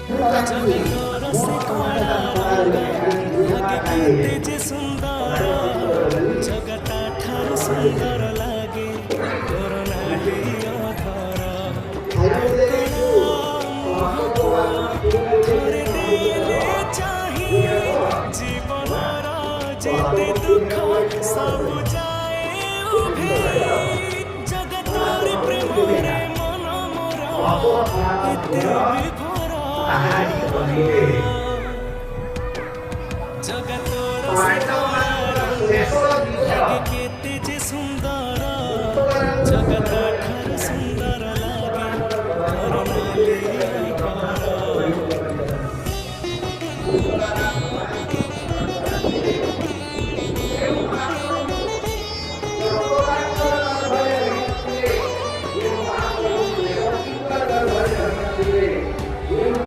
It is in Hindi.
जगतर से कड़ा रंग लगे केते जे सुंदर जगता ठारू सुंदर लागे तोर नाली अधर कोकण मुहको थोड़े देले चाही जीवनर जेते दुख सब जाए उभे जगतर प्रेम रे मन मोर एते विभोर